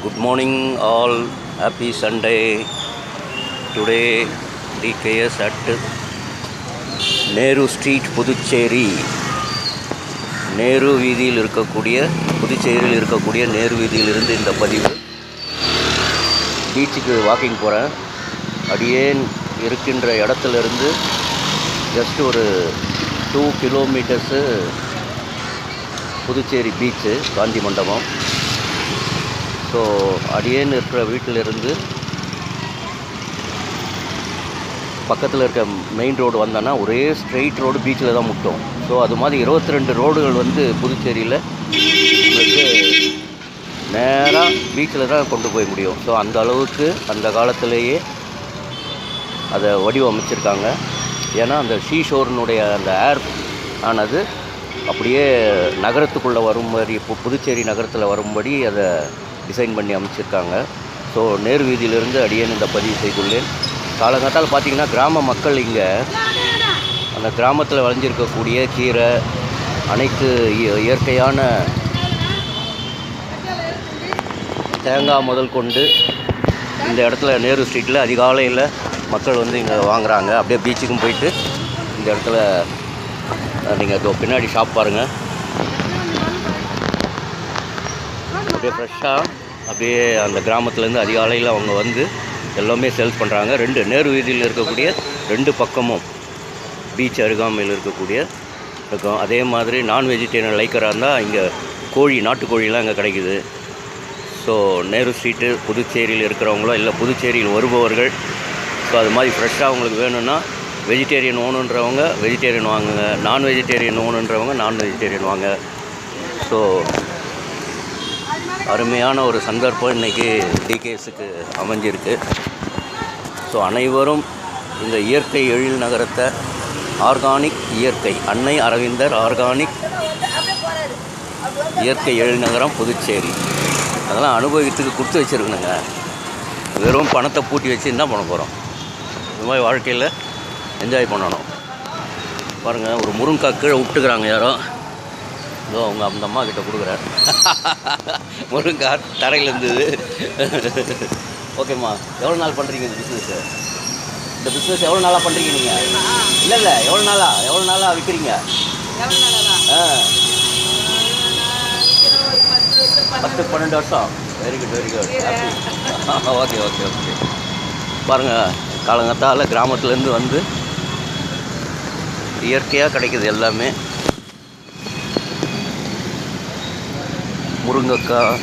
Good morning all, happy Sunday. Today DKS at Nehru Street, Puducherry. Nehru வீதியில் இருக்கக்கூடிய புதுச்சேரியில் இருக்கக்கூடிய நேரு வீதியிலிருந்து இந்த பதிவு. பீச்சுக்கு வாக்கிங் போகிறேன். அடியேன் இருக்கின்ற இடத்துலேருந்து ஜஸ்ட் ஒரு 2 கிலோமீட்டர்ஸு புதுச்சேரி பீச்சு, காந்தி மண்டபம். ஸோ அடியேன் இருக்கிற வீட்டிலிருந்து பக்கத்தில் இருக்க மெயின் ரோடு வந்தோன்னா ஒரே ஸ்ட்ரெயிட் ரோடு பீச்சில் தான் முட்டும். ஸோ அது மாதிரி 22 ரோடுகள் வந்து புதுச்சேரியில் உங்களுக்கு நேராக பீச்சில் தான் கொண்டு போய் முடியும். ஸோ அந்த அளவுக்கு அந்த காலத்திலேயே அதை வடிவமைச்சிருக்காங்க. ஏன்னா அந்த ஷீஷோர்னுடைய அந்த ஏர் ஆனது அப்படியே நகரத்துக்குள்ளே வரும்படி, இப்போ புதுச்சேரி நகரத்தில் வரும்படி அதை டிசைன் பண்ணி அமைச்சிருக்காங்க. ஸோ நேரு வீதியிலிருந்து அடியேன் இந்த பதிவு செய்துள்ளேன். காலங்காத்தால் பார்த்திங்கன்னா கிராம மக்கள் இங்கே அந்த கிராமத்தில் விளைஞ்சிருக்கக்கூடிய கீரை, அனைத்து இயற்கையான தேங்காய் முதல் கொண்டு இந்த இடத்துல நேரு ஸ்ட்ரீட்டில் அதிகாலையில் மக்கள் வந்து இங்கே வாங்குகிறாங்க. அப்படியே பீச்சுக்கும் போயிட்டு இந்த இடத்துல நீங்கள் பின்னாடி ஷாப் பாருங்கள், அப்படியே ஃப்ரெஷ்ஷாக அப்படியே அந்த கிராமத்துலேருந்து அதிகாலையில் அவங்க வந்து எல்லாமே சேல்ஸ் பண்ணுறாங்க. நேரு வீதியில் இருக்கக்கூடிய 2 பக்கமும் பீச் அருகாமையில் இருக்கக்கூடிய இருக்கும். அதே மாதிரி நான் வெஜிடேரியன் லைக்கராக இருந்தால் இங்கே கோழி, நாட்டுக்கோழிலாம் இங்கே கிடைக்குது. ஸோ நேரு ஸ்ட்ரீட்டு புதுச்சேரியில் இருக்கிறவங்களோ இல்லை புதுச்சேரியில் வருபவர்கள் ஸோ அது மாதிரி ஃப்ரெஷ்ஷாக உங்களுக்கு வேணும்னா வெஜிடேரியன் ஓணுன்றவங்க வெஜிடேரியன் வாங்குங்க, நான் வெஜிடேரியன் ஓணுன்றவங்க நான் வெஜிடேரியன் வாங்க. ஸோ அருமையான ஒரு சந்தர்ப்பம் இன்றைக்கி டிகேஎஸுக்கு அமைஞ்சிருக்கு. ஸோ அனைவரும் இந்த இயற்கை எழில் நகரத்தை, ஆர்கானிக் இயற்கை, அன்னை அரவிந்தர் ஆர்கானிக் இயற்கை எழில் நகரம் புதுச்சேரி, அதெல்லாம் அனுபவத்துக்கு கொடுத்து வச்சுருக்கணுங்க. வெறும் பணத்தை பூட்டி வச்சு என்ன பண்ண போகிறோம்? இது மாதிரி வாழ்க்கையில் என்ஜாய் பண்ணணும். பாருங்கள், ஒரு முருங்காய் கீழே விட்டுக்கிறாங்க யாரோ. இதோ அவங்க அந்த அம்மா கிட்ட கொடுக்குறேன். முருங்காய் தரையில் இருந்தது. ஓகேம்மா, எவ்வளோ நாள் பண்ணுறீங்க இந்த பிஸ்னஸ்ஸு? இந்த பிஸ்னஸ் எவ்வளோ நாளாக பண்ணுறீங்க நீங்கள்? இல்லை எவ்வளோ நாளாக விற்கிறீங்க? 10-12 வருஷம். Very good. ஓகே. பாருங்கள், காலங்கத்தால் கிராமத்துலேருந்து வந்து இயற்கையாக கிடைக்குது எல்லாமே. முருங்கைக்காய்,